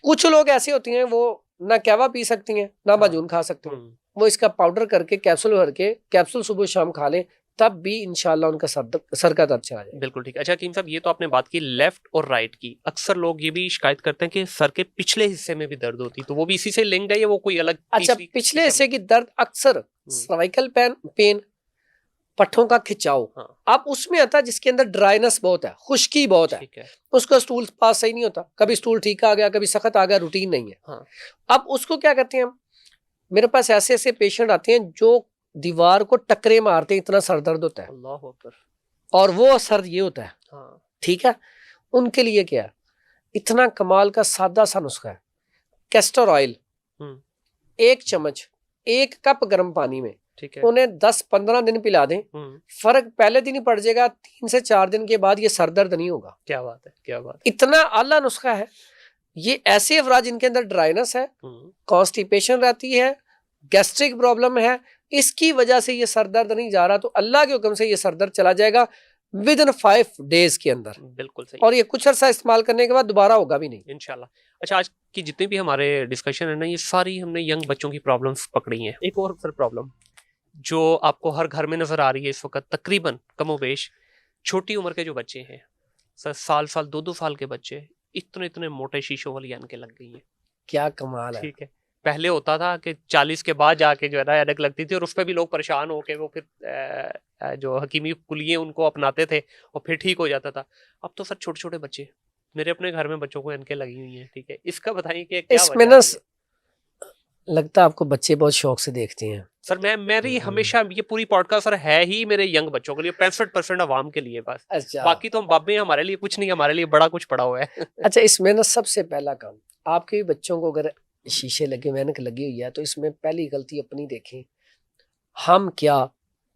S1: कुछ लोग ऐसे होते हैं वो ना कहवा पी सकती हैं ना माजून खा सकते हैं, वो इसका पाउडर करके कैप्सूल भर के कैप्सूल सुबह शाम खा लें, तब भी इंशाल्लाह उनका सर का दर्द चला जाए।
S2: बिल्कुल ठीक। अच्छा हकीम साहब, ये तो आपने बात की लेफ्ट और राइट की, अक्सर लोग ये भी शिकायत करते हैं कि सर के पिछले हिस्से में भी दर्द होती, तो वो भी इसी से लिंक्ड है या वो कोई अलग?
S1: अच्छा, पिछले हिस्से की दर्द अक्सर सर्वाइकल पेन, पट्ठों का खिंचाव, अब उसमें आता है जिसके अंदर ड्राइनेस बहुत है, खुश्की बहुत है, उसका स्टूल पास सही नहीं होता, कभी स्टूल ठीक आ गया कभी सख्त आ गया, रूटीन नहीं है। अब उसको क्या करते हैं, मेरे पास ऐसे ऐसे पेशेंट आते हैं जो दीवार को टकरे मारते हैं, इतना सर दर्द होता है,
S2: अल्लाह अकबर, और
S1: वो सर ये होता है। ठीक है, उनके लिए क्या है, इतना कमाल का सादा सा नुस्खा है, कैस्टर ऑयल 1 चम्मच 1 कप गर्म पानी में, ठीक है, उन्हें 10-15 दिन पिला दें, फर्क पहले दिन ही पड़ जाएगा, 3 से 4 दिन के बाद ये सर दर्द नहीं होगा।
S2: क्या बात है, क्या बात है।
S1: इतना आला नुस्खा है। ये ऐसे अफराद जिनके अंदर ड्राइनेस है, कॉन्स्टिपेशन रहती है, गैस्ट्रिक प्रॉब्लम है, इसकी वजह से ये सर दर्द नहीं जा रहा, तो अल्लाह के हुक्म से ये सर दर्द चला जाएगा विद इन 5 डेज के अंदर।
S2: बिल्कुल सही।
S1: और ये कुछ अर्सा इस्तेमाल करने के बाद दोबारा होगा भी नहीं,
S2: इंशाल्लाह। अच्छा, आज की जितनी भी हमारे डिस्कशन है ना, ये सारी हमने यंग बच्चों की प्रॉब्लम्स पकड़ी हैं। एक और सर प्रॉब्लम जो आपको हर घर में नजर आ रही है इस वक्त, तकरीबन कमोबेश छोटी उम्र के जो बच्चे हैं, सर साल 2-2 साल के बच्चे, इतने इतने मोटे शीशों वाली ऐनकें लग गई हैं।
S1: क्या कमाल है।
S2: ठीक है, पहले होता था कि 40 के बाद जाके जो है ना ऐनक लगती थी, और उस पर भी लोग परेशान होके वो फिर जो हकीमी कुलिये उनको अपनाते थे और फिर ठीक हो जाता था। अब तो सर छोटे छोटे बच्चे, मेरे अपने घर में बच्चों को ऐनकें लगी हुई हैं। ठीक है, इसका बताइए कि क्या
S1: इसमें ना लगता है आपको बच्चे बहुत शौक से देखते हैं।
S2: सर मेरी हमेशा ये पूरी पॉडकास्ट सर है ही मेरे यंग बच्चों के लिए, 65% आवाम के लिए बस।
S1: अच्छा,
S2: बाकी तो हम बाबे, हमारे लिए कुछ नहीं, हमारे लिए बड़ा कुछ पड़ा हुआ है।
S1: अच्छा, इसमें ना सबसे पहला काम, आपके भी बच्चों को अगर शीशे लगे हुए, ऐनक लगी हुई है, तो इसमें पहली गलती अपनी देखें। हम क्या,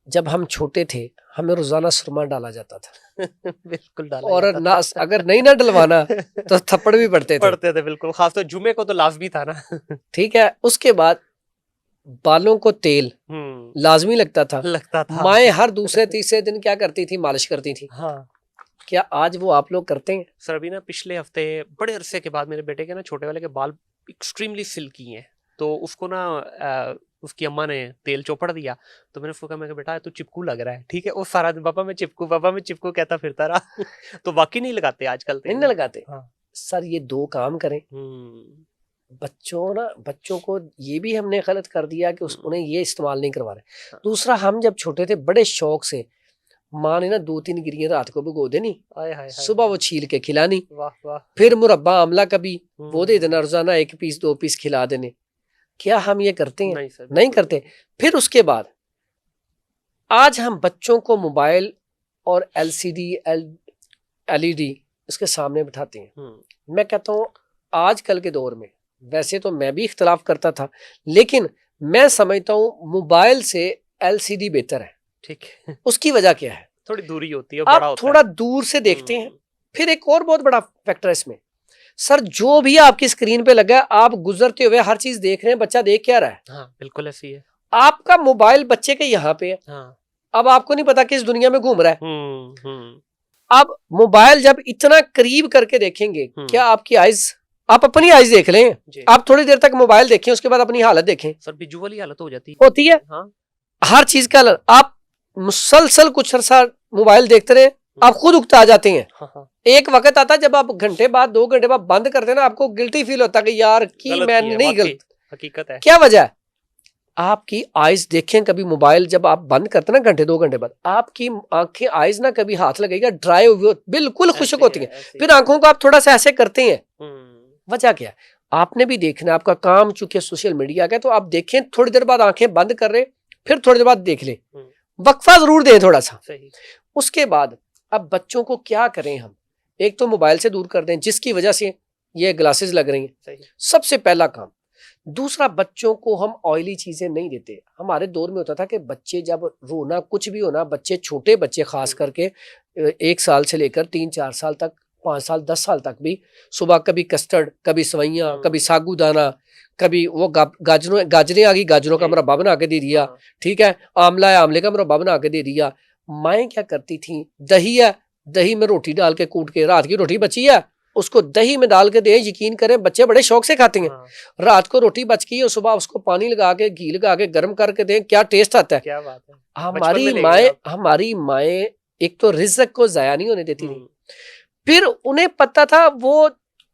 S1: जब हम छोटे थे हमें रोजाना सुरमा डाला जाता था
S2: बिल्कुल डाला
S1: और
S2: जाता
S1: ना
S2: था।
S1: अगर नहीं ना डलवाना तो थप्पड़ भी पड़ते थे
S2: बिल्कुल, खासतौर जुमे को तो लाजमी था ना।
S1: ठीक है, उसके बाद बालों को तेल लाजमी लगता था। माएँ हर दूसरे तीसरे दिन क्या करती थी, मालिश करती थी।
S2: हाँ।
S1: क्या आज वो आप लोग करते हैं?
S2: सर अभी ना पिछले हफ्ते बड़े अरसे के बाद मेरे बेटे के ना छोटे वाले के बाल एक्सट्रीमली सिल्की हैं, तो उसको ना उसकी अम्मा ने तेल चोपड़ दिया, तो मैंने उसको कहा, मैं बेटा तू चिपकू लग रहा है। ठीक है, वो सारा दिन पापा मैं चिपकू कहता फिरता रहा। तो वाकई नहीं लगाते आजकल,
S1: नहीं लगाते। हाँ। सर ये 2 काम करें, बच्चों को ये भी हमने गलत कर दिया कि उन्हें ये इस्तेमाल नहीं करवा रहे। दूसरा, हम जब छोटे थे बड़े शौक से माँ ने ना 2-3 गिरियां रात को भिगो देनी, सुबह वो छील के खिलानी, फिर मुरब्बा आमला कभी वो दे देना, रोजाना 1 पीस 2 पीस खिला देने। क्या हम ये करते हैं?
S2: नहीं सर,
S1: नहीं करते। फिर उसके बाद आज हम बच्चों को मोबाइल और LCD LED उसके सामने बिठाते हैं। मैं कहता हूँ आजकल के दौर में, वैसे तो मैं भी इख्तलाफ करता था, लेकिन मैं समझता हूँ मोबाइल से LCD बेहतर है।
S2: ठीक है,
S1: उसकी वजह क्या है?
S2: थोड़ी दूरी होती है,
S1: आप
S2: बड़ा होता
S1: थोड़ा दूर से देखते हैं। फिर एक और बहुत बड़ा फैक्टर है इसमें, सर जो भी आपकी स्क्रीन पे लगा है, आप गुजरते हुए हर चीज देख रहे हैं, बच्चा देख क्या रहा है?
S2: हाँ, बिल्कुल ऐसी है।
S1: आपका मोबाइल बच्चे के यहाँ पे है।
S2: हाँ।
S1: अब आपको नहीं पता किस दुनिया में घूम रहा है। अब मोबाइल जब इतना करीब करके देखेंगे, क्या आपकी आइज, आप अपनी आइज देख लें, आप थोड़ी देर तक मोबाइल देखें, उसके बाद अपनी हालत देखें।
S2: सर विजुअली हालत होती
S1: है। हाँ। हर चीज का आप मुसलसल कुछ अर्सा मोबाइल देखते रहे, आप खुद उकता जाते हैं।
S2: हाँ।
S1: एक वक्त आता जब आप घंटे बाद 2 घंटे बाद बंद करते ना, आपको गिल्टी फील होता कि यार कि मैं नहीं गलत,
S2: हकीकत है।
S1: क्या वजह है? आपकी आइज देखें, कभी मोबाइल जब आप बंद करते हैं ना घंटे 2 घंटे बाद, आपकी आंखें आइज ना कभी हाथ लगेगा ड्राई हुई बिल्कुल खुश्क होती हैं, फिर आंखों को आप थोड़ा सा ऐसे करते हैं, वजह क्या है? आपने भी देखना, आपका काम चूंकि सोशल मीडिया का, तो आप देखें थोड़ी देर बाद आंखें बंद कर रहे, फिर थोड़ी देर बाद देख लें, वक्फा जरूर दें थोड़ा सा। उसके बाद अब बच्चों को क्या करें हम? एक तो मोबाइल से दूर कर दें जिसकी वजह से ये ग्लासेस लग रही हैं, सबसे पहला काम। दूसरा, बच्चों को हम ऑयली चीजें नहीं देते। हमारे दौर में होता था कि बच्चे जब रोना कुछ भी होना, बच्चे छोटे बच्चे खास करके 1 साल से लेकर 3-4 साल तक, 5 साल 10 साल तक भी, सुबह कभी कस्टर्ड, कभी सवैयाँ, कभी सागूदाना, कभी वो गाजरें आ गई, गाजरों का मुरब्बा बना के दे दिया, ठीक है, आंवला है, आंवले का मुरब्बा बना के दे दिया। माएँ क्या करती थी, दही है, दही में रोटी डाल के कूट के, रात की रोटी बची है उसको दही में डाल के दें, यकीन करें बच्चे बड़े शौक से खाते हैं। रात को रोटी बच गई और सुबह उसको पानी लगा के, घी लगा के गर्म करके दें, क्या टेस्ट आता है।
S2: क्या बात है।
S1: हमारी माएँ एक तो रिज़्क को जाया नहीं होने देती थी, फिर उन्हें पता था वो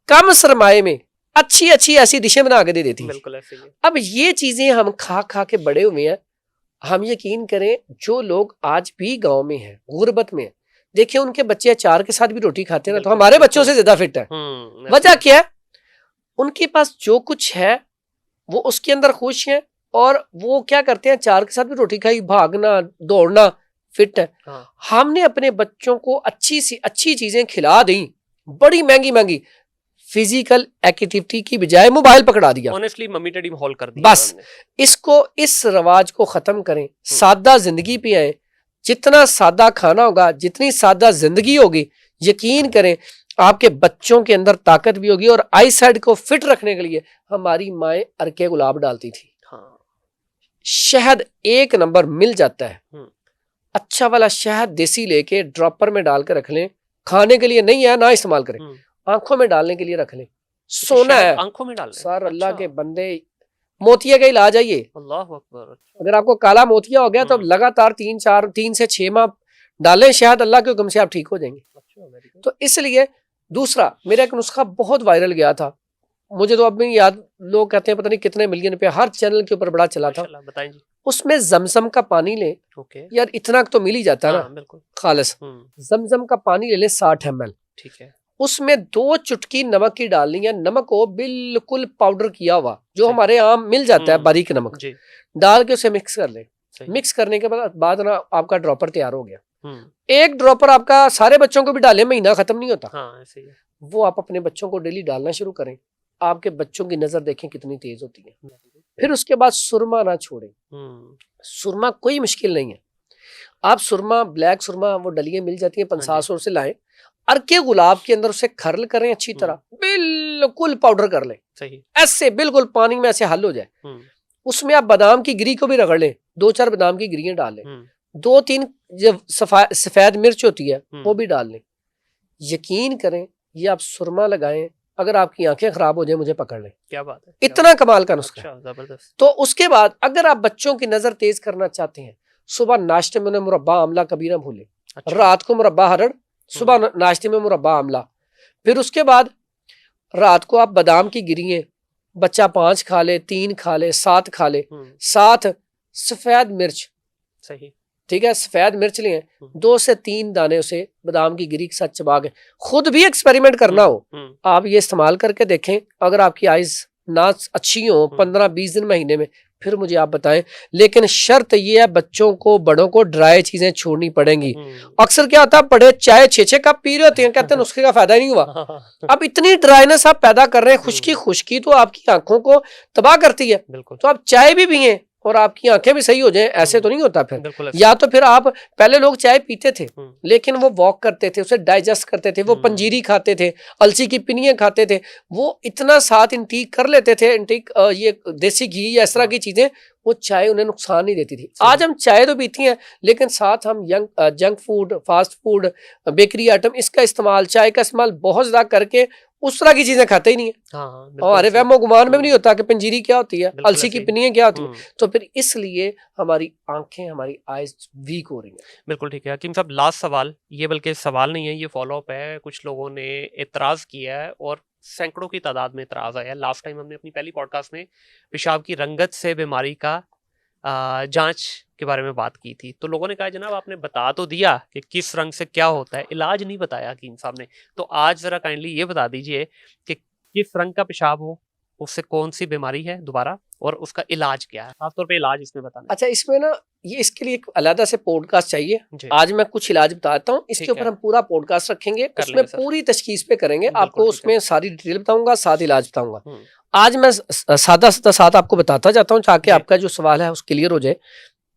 S1: कम सरमाए में अच्छी अच्छी ऐसी डिशें बना के दे देती
S2: बिल्कुल ऐसे ही।
S1: अब ये चीजें हम खा खा के बड़े हुए हैं। हम यकीन करें, जो लोग आज भी गांव में हैं, गुर्बत में, देखिए उनके बच्चे अचार के साथ भी रोटी खाते हैं ना, तो हमारे बच्चों से ज्यादा फिट है। वजह क्या है? उनके पास जो कुछ है वो उसके अंदर खुश है, और वो क्या करते हैं, अचार के साथ भी रोटी खाई, भागना दौड़ना, फिट है। हमने अपने बच्चों को अच्छी सी अच्छी चीजें खिला दी, बड़ी महंगी महंगी, फिजिकल एक्टिविटी की बजाय मोबाइल पकड़ा दिया।
S2: ऑनेस्टली मम्मी डैडी माहौल कर दिया।
S1: बस इसको, इस रवाज को खत्म करें, सादा जिंदगी पे आए। जितना सादा खाना होगा, जितनी सादा जिंदगी होगी, यकीन करें आपके बच्चों के अंदर ताकत भी होगी। और आई साइड को फिट रखने के लिए हमारी माएँ अरके गुलाब डालती थी। शहद 1 नंबर मिल जाता है, अच्छा वाला शहद देसी लेके ड्रॉपर में डाल के रख लें। खाने के लिए नहीं है ना इस्तेमाल करें, आंखों में डालने के लिए रख लें। सोना है
S2: आंखों में डालना
S1: सर, अल्लाह के बंदे, मोतिया का इलाज है ये।
S2: अल्लाह अकबर।
S1: अगर आपको काला मोतिया हो गया तो लगातार 3 से 6 माह डालें शहद, अल्लाह के हुक्म से आप ठीक हो जाएंगे। तो इसलिए दूसरा, मेरा एक नुस्खा बहुत वायरल गया था, मुझे तो अब भी याद, लोग कहते हैं पता नहीं कितने मिलियन पे, हर चैनल के ऊपर बड़ा चला था।
S2: बताएं जी।
S1: उसमें जमजम का पानी लें। यार इतना तो मिल ही जाता है ना, बिल्कुल खालिस। जमजम का पानी ले लें 60 ml, ठीक है। उसमें 2 चुटकी नमक की डालनी है। नमक को बिल्कुल पाउडर किया हुआ, जो हमारे आम मिल जाता है बारीक नमक, डाल के उसे मिक्स कर लें। मिक्स करने के बाद ना आपका ड्रॉपर तैयार हो गया। 1 ड्रॉपर आपका सारे बच्चों को भी डालें, महीना खत्म नहीं होता। ऐसे ही वो आप अपने बच्चों को डेली डालना शुरू करें, आपके बच्चों की नजर देखें कितनी तेज होती है। फिर उसके बाद सुरमा ना छोड़ें। सुरमा कोई मुश्किल नहीं है, आप सुरमा, ब्लैक सुरमा, वो डलियां मिल जाती हैं, 500 से लाएं, अरके गुलाब के अंदर उसे खर्ल करें अच्छी तरह, बिल्कुल पाउडर कर लें, सही ऐसे बिल्कुल पानी में ऐसे हल हो जाए। उसमें आप बादाम की गिरी को भी रगड़ लें, 2-4 बादाम की गिरियां डाल लें, 2-3 जो सफेद मिर्च होती है वो भी डाल लें। यकीन करें, ये आप सुरमा लगाएं, अगर आपकी आंखें खराब हो जाए मुझे पकड़ लें। क्या बात है, इतना कमाल का नुस्खा। जबरदस्त। तो उसके बाद अगर आप बच्चों की नजर तेज करना चाहते हैं, सुबह नाश्ते में उन्हें मुरब्बा आंवला कभी ना भूलें। रात को मुरब्बा हरड़, सुबह नाश्ते में मुरब्बा आंवला। फिर उसके बाद रात को आप बादाम की गिरियां, बच्चा 5 खा ले, 3 खा ले, 7 खा ले, साथ सफेद मिर्च, सही ठीक है, सफेद मिर्च लें, 2 से 3 दाने उसे बादाम की गिरी के साथ चबा के, खुद भी एक्सपेरिमेंट करना हो, आप ये इस्तेमाल करके देखें। अगर आपकी आइज ना अच्छी हो 15-20 दिन, महीने में, फिर मुझे आप बताएं। लेकिन शर्त ये है, बच्चों को, बड़ों को ड्राई चीजें छोड़नी पड़ेंगी। अक्सर क्या होता है, बड़े चाय 6-6 कप पी रहे होते हैं, कहते हैं नुस्खे का फायदा नहीं हुआ। अब इतनी ड्राइनेस आप पैदा कर रहे हैं, खुश्की तो आपकी आंखों को तबाह करती है। तो आप चाय भी पिए और आपकी आंखें भी सही हो जाएं, ऐसे तो नहीं होता फिर। या तो फिर आप, पहले लोग चाय पीते थे लेकिन वो वॉक करते थे, उसे डाइजेस्ट करते थे, वो पंजीरी खाते थे, अलसी की पिनियां खाते थे, वो इतना साथ इंटीक कर लेते थे, इंटीक ये देसी घी या इस तरह की चीजें, वो चाय उन्हें नुकसान नहीं देती थी। आज हम चाय तो पीती हैं लेकिन साथ हम junk food, fast food, bakery item, इसका इस्तेमाल, चाय का इस्तेमाल बहुत ज्यादा करके उस तरह की चीजें खाते ही नहीं है।
S2: हाँ,
S1: हमारे वहमो गुमान में भी नहीं होता कि पंजीरी क्या होती है,
S2: बिल्कुल
S1: अलसी की
S2: ऐसे ही।
S1: पिनियां क्या होती है। तो फिर इसलिए हमारी आंखें, हमारी आइज वीक हो रही हैं।
S2: बिल्कुल ठीक है हकीम साहब। लास्ट सवाल, ये बल्कि सवाल नहीं है, ये फॉलो अप है। कुछ लोगों ने एतराज़ किया है और सैकड़ों की तादाद में एतराज़ आया है। लास्ट टाइम हमने अपनी पहली पॉडकास्ट में पेशाब की रंगत से बीमारी का जांच के बारे में बात की थी। तो लोगों ने कहा जनाब आपने बता तो दिया कि किस रंग से क्या होता है, इलाज नहीं बताया हकीम साहब ने। तो आज ज़रा काइंडली ये बता दीजिए कि किस रंग का पेशाब हो उससे कौन सी बीमारी है दोबारा, और उसका इलाज क्या है, खासतौर पे इलाज इसमें बताना।
S1: अच्छा, इसमें ना ये इसके लिए एक अलग से पॉडकास्ट चाहिए।
S2: जी,
S1: आज मैं कुछ इलाज बताता हूँ, इसके
S2: ठीक
S1: ऊपर
S2: है,
S1: हम पूरा पॉडकास्ट रखेंगे,
S2: कर
S1: उसमें
S2: लेंगे सर।
S1: पूरी तशखीस पे करेंगे,
S2: बिल्कुल
S1: आपको
S2: ठीक है।
S1: उसमें सारी डिटेल बताऊंगा, साथ इलाज बताऊंगा।
S2: हम्म,
S1: आज मैं सादा सादा साथ आपको बताता जाता हूँ ताकि
S2: जी,
S1: आपका जो सवाल है उस क्लियर हो जाए।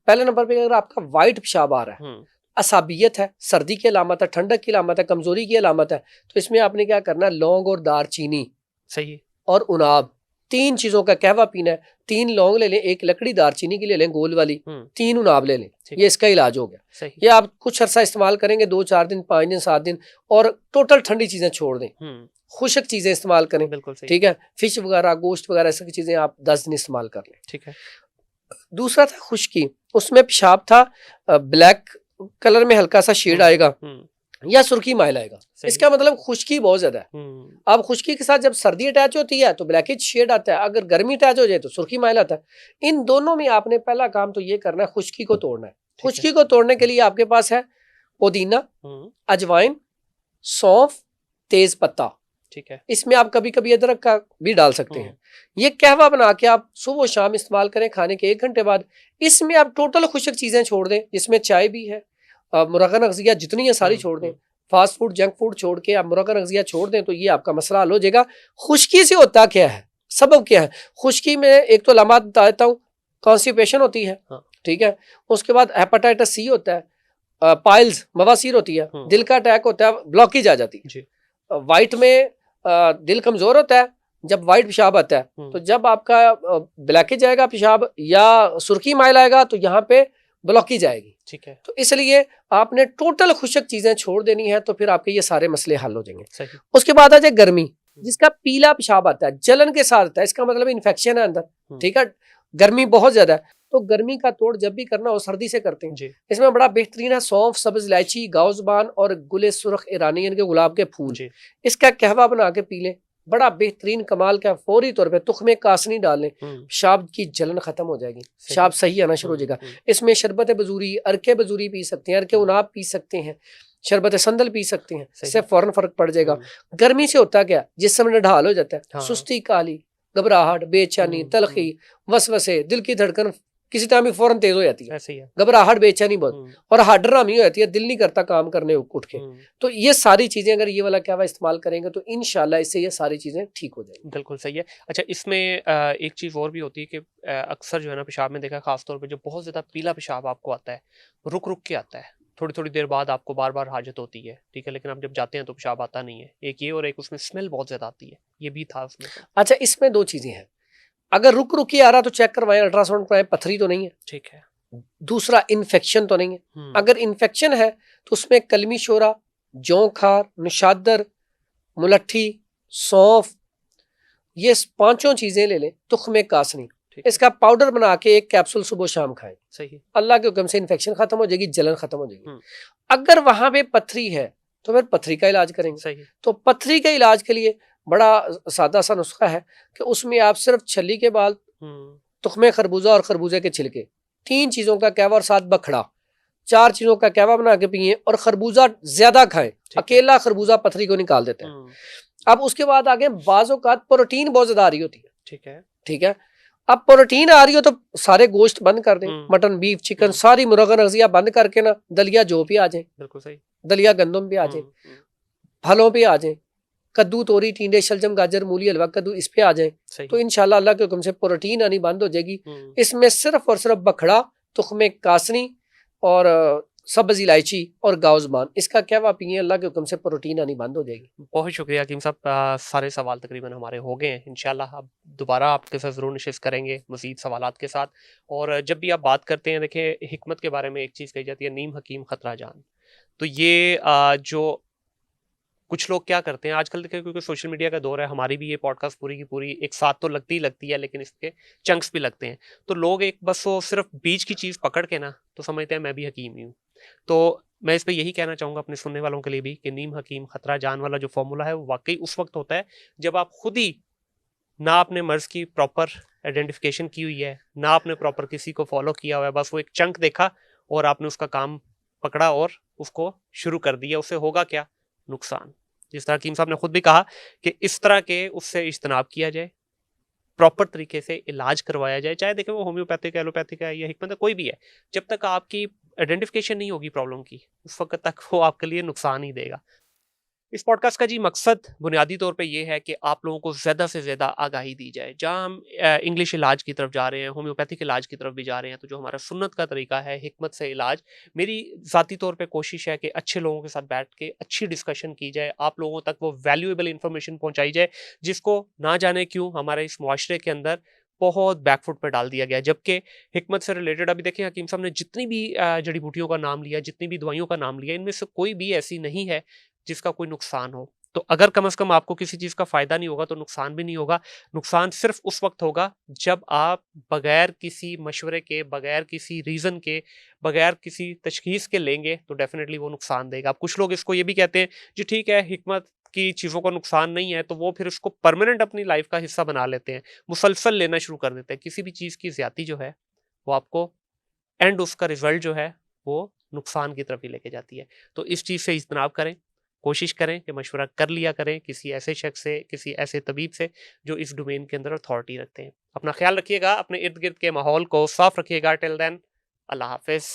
S1: पहले नंबर पे अगर आपका वाइट पेशाब आ रहा है,
S2: हम्म,
S1: असाबियत है, सर्दी की अलामत है, ठंडक की अलामत है, कमजोरी की अलामत है, तो इसमें आपने क्या करना है, लौंग और दारचीनी
S2: सही है,
S1: और उनाब, 3 चीजों का कहवा पीना है। 3 लौंग ले लें, 1 लकड़ी दारचीनी की ले लें गोल वाली, 3 उनाब ले लें,
S2: ठीक,
S1: ये इसका इलाज हो गया।
S2: सही,
S1: ये आप कुछ अरसा इस्तेमाल करेंगे, 2-4 दिन, 5 दिन, 7 दिन, और टोटल ठंडी चीजें छोड़ दें, खुशक चीजें इस्तेमाल करें।
S2: बिल्कुल सही,
S1: ठीक है, फिश वगैरह, गोश्त वगैरह ऐसी चीजें आप 10 दिन इस्तेमाल कर लें।
S2: ठीक है,
S1: दूसरा था खुश्की, उसमें पेशाब था ब्लैक कलर में हल्का सा शेड आएगा या सुर्खी माइल आएगा, इसका मतलब खुश्की बहुत ज्यादा है। अब खुश्की के साथ जब सर्दी अटैच होती है तो ब्लैकिश शेड आता है, अगर गर्मी अटैच हो जाए तो सुर्खी माइल आता है। इन दोनों में आपने पहला काम तो ये करना है, खुश्की को तोड़ना है। खुश्की को तोड़ने के लिए आपके पास है पुदीना, अजवाइन, सौंफ, तेज पत्ता,
S2: ठीक है,
S1: इसमें आप कभी कभी अदरक का भी डाल सकते हैं। ये कहवा बना के आप सुबह शाम इस्तेमाल करें, खाने के 1 घंटे बाद। इसमें आप टोटल खुशक चीजें छोड़ दें, जिसमें चाय भी है, मुरगन अग़ज़िया जितनी है सारी छोड़ दें, फास्ट फूड जंक फूड छोड़ के आप मुरगन अग़ज़िया छोड़ दें, तो ये आपका मसला हल हो जाएगा। खुश्की से होता क्या है, सबब क्या है खुश्की में, एक तो लामात बता देता हूँ, कॉन्स्टिपेशन होती है, ठीक है, उसके बाद हेपेटाइटिस सी होता है, पाइल्स बवासीर होती है, दिल का अटैक होता है, ब्लॉकेज आ जाती है। वाइट में दिल कमजोर होता है जब वाइट पेशाब आता है, तो जब आपका ब्लैकेज आएगा पेशाब या सुर्खी माइल आएगा तो यहाँ पे ब्लॉकेज आएगी।
S2: ठीक है,
S1: तो इसलिए आपने टोटल खुशक चीजें छोड़ देनी है, तो फिर आपके ये सारे मसले हल हो जाएंगे। उसके बाद आ जाए गर्मी, जिसका पीला पेशाब आता है, जलन के साथ आता है, इसका मतलब इन्फेक्शन है अंदर। ठीक है, गर्मी बहुत ज्यादा है, तो गर्मी का तोड़ जब भी करना हो सर्दी से करते हैं। इसमें बड़ा बेहतरीन है सौंफ, सब्ज इलायची, गाउज़बान और गुले सुर्ख ईरानी, यानी कि गुलाब के फूल, इसका कहवा बना के पी लें, बड़ा बेहतरीन कमाल का। फौरी तौर पे तुख्मे कासनी डालें, पेशाब की जलन खत्म हो जाएगी, पेशाब सही आना शुरू हो जाएगा। इसमें शरबत बजूरी, अरके बजूरी पी सकते हैं, अरके उनाब पी सकते हैं, शरबत संदल पी सकते हैं, इससे फौरन फर्क पड़ जाएगा। गर्मी से होता क्या, जिस्म में ढाल हो जाता है, सुस्ती, काली, घबराहट, बेचैनी, तलखी, वसवसे, दिल की धड़कन किसी टाइम भी फौरन तेज हो जाती है, घबराहट, बेचैनी बहुत, और हार्डरामी हो जाती है, दिल नहीं करता काम करने उठ के। तो ये सारी चीजें अगर ये वाला कहवा इस्तेमाल करेंगे तो इंशाल्लाह इससे ये सारी चीजें ठीक हो जाएंगी।
S2: बिल्कुल सही है। अच्छा, इसमें एक चीज़ और भी होती है कि अक्सर जो है ना पेशाब में देखा, खासतौर पे जो बहुत ज़्यादा पीला पेशाब आपको आता है, रुक रुक के आता है, थोड़ी थोड़ी देर बाद आपको बार बार हाजत होती है, ठीक है, लेकिन आप जब जाते हैं तो पेशाब आता नहीं है, एक ये, और एक उसमें स्मेल बहुत ज़्यादा आती है, ये भी था उसमें।
S1: अच्छा, इसमें 2 चीजें हैं, अगर रुक रुक के आ रहा तो चेक करवाएं, अल्ट्रासाउंड कराएं, पथरी तो नहीं है,
S2: ठीक है।
S1: दूसरा इन्फेक्शन तो नहीं है। अगर इन्फेक्शन है तो उसमें कलमी शोरा, जौ खार, निशादर, मुलट्ठी, सौंफ, ये 5 चीजें ले लें, तुख्मे कासनी, इसका पाउडर बना के 1 कैप्सूल सुबह शाम खाएं। सही, अल्लाह के हुक्म से इन्फेक्शन खत्म हो जाएगी, जलन खत्म हो जाएगी। अगर वहां पे पथरी है तो फिर पथरी का इलाज करेंगे। सही। तो पथरी के इलाज के लिए बड़ा सादा सा नुस्खा है कि उसमें आप सिर्फ छली के बाल, तुख्मे खरबूजा और खरबूजे के छिलके, 3 चीजों का कहवा और साथ बखड़ा, 4 चीजों का कहवा बना के पिए, और खरबूजा ज्यादा खाएं, अकेला खरबूजा पथरी को निकाल देता है। अब उसके बाद आगे बाज़-औक़ात प्रोटीन बहुत ज्यादा आ रही होती है, ठीक है, ठीक है, अब प्रोटीन आ रही हो तो सारे गोश्त बंद कर दें, मटन, बीफ, चिकन, सारी मुरगन अग़ज़िया बंद करके ना दलिया जौ पे आ जाए, बिल्कुल सही, दलिया गंदम पे आ जाए, फलों पे आ जाए, कद्दू, तोरी, टिंडे, शलजम, गाजर, मूली, हलवा कद्दू, इस पे आ जाए, तो इंशाल्लाह अल्लाह के हुक्म से प्रोटीन आनी बंद हो जाएगी। इसमें सिर्फ और सिर्फ बखड़ा, तुख्मे कासनी और सब्ज़ इलायची और गाउज़बान, इसका कहवा पिए, अल्लाह के हुक्म से प्रोटीन आनी बंद हो जाएगी। बहुत शुक्रिया हकीम साहब, सारे सवाल तकरीबन हमारे हो गए हैं। इंशाल्लाह अब दोबारा आपके साथ ज़रूर नशिस्त करेंगे मज़ीद सवालात के साथ। और जब भी आप बात करते हैं, देखिए हिकमत के बारे में एक चीज़ कही जाती है, नीम हकीम ख़तरा जान। तो ये जो
S2: कुछ लोग क्या करते हैं आजकल, देखिए क्योंकि सोशल मीडिया का दौर है, हमारी भी ये पॉडकास्ट पूरी की पूरी एक साथ तो लगती है, लेकिन इसके चंक्स भी लगते हैं। तो लोग एक बस वो सिर्फ बीच की चीज़ पकड़ के ना तो समझते हैं मैं भी हकीम ही हूँ। तो मैं इस पे यही कहना चाहूँगा अपने सुनने वालों के लिए भी कि नीम हकीम खतरा जान वाला जो फॉर्मूला है वो वाक़ई उस वक़्त होता है जब आप खुद ही ना आपने मर्ज़ की प्रॉपर आइडेंटिफ़िकेशन की हुई है, ना आपने प्रॉपर किसी को फ़ॉलो किया हुआ है, बस वो एक चंक देखा और आपने उसका काम पकड़ा और उसको शुरू कर दिया। उससे होगा क्या? नुकसान। जिस तरह हकीम साहब ने खुद भी कहा कि इस तरह के उससे इज्तनाब किया जाए, प्रॉपर तरीके से इलाज करवाया जाए, चाहे देखें वो होम्योपैथिक है, एलोपैथिक है या हिकमत है, कोई भी है। जब तक आपकी आइडेंटिफ़िकेशन नहीं होगी प्रॉब्लम की, उस वक़्त तक वो आपके लिए नुकसान ही देगा। इस पॉडकास्ट का जी मकसद बुनियादी तौर पे ये है कि आप लोगों को ज़्यादा से ज़्यादा आगाही दी जाए। जहाँ हम इंग्लिश इलाज की तरफ जा रहे हैं, होम्योपैथिक इलाज की तरफ भी जा रहे हैं, तो जो हमारा सुन्नत का तरीका है, हिकमत से इलाज, मेरी ज़ाती तौर पे कोशिश है कि अच्छे लोगों के साथ बैठ के अच्छी डिस्कशन की जाए, आप लोगों तक वो वैल्यूएबल इन्फॉर्मेशन पहुँचाई जाए, जिसको ना जाने क्यों हमारे इस मुआशरे के अंदर बहुत बैकफुट पे डाल दिया गया है। जबकि हिकमत से रिलेटेड अभी देखिए हकीम साहब ने जितनी भी जड़ी-बूटियों का नाम लिया, जितनी भी दवाइयों का नाम लिया, इनमें से कोई भी ऐसी नहीं है जिसका कोई नुकसान हो। तो अगर कम से कम आपको किसी चीज़ का फ़ायदा नहीं होगा तो नुकसान भी नहीं होगा। नुकसान सिर्फ़ उस वक़्त होगा जब आप बगैर किसी मशवरे के, बगैर किसी रीज़न के, बगैर किसी तशख़ीस के लेंगे तो डेफ़िनेटली वो नुकसान देगा। अब कुछ लोग इसको ये भी कहते हैं जी ठीक है, हिकमत की चीज़ों का नुकसान नहीं है, तो वो फिर उसको परमानेंट अपनी लाइफ़ का हिस्सा बना लेते हैं। मुसलसल लेना शुरू कर देते हैं। किसी भी चीज़ की ज़्यादती जो है वो आपको एंड उसका रिज़ल्ट जो है वो नुकसान की तरफ ही लेके जाती है। तो इस चीज़ से इज्तनाब करें, कोशिश करें कि मशवरा कर लिया करें किसी ऐसे शख्स से, किसी ऐसे तबीब से जो इस डोमेन के अंदर अथॉरिटी रखते हैं। अपना ख़्याल रखिएगा, अपने इर्द-गिर्द के माहौल को साफ़ रखिएगा। टिल देन अल्लाह हाफ़िज़।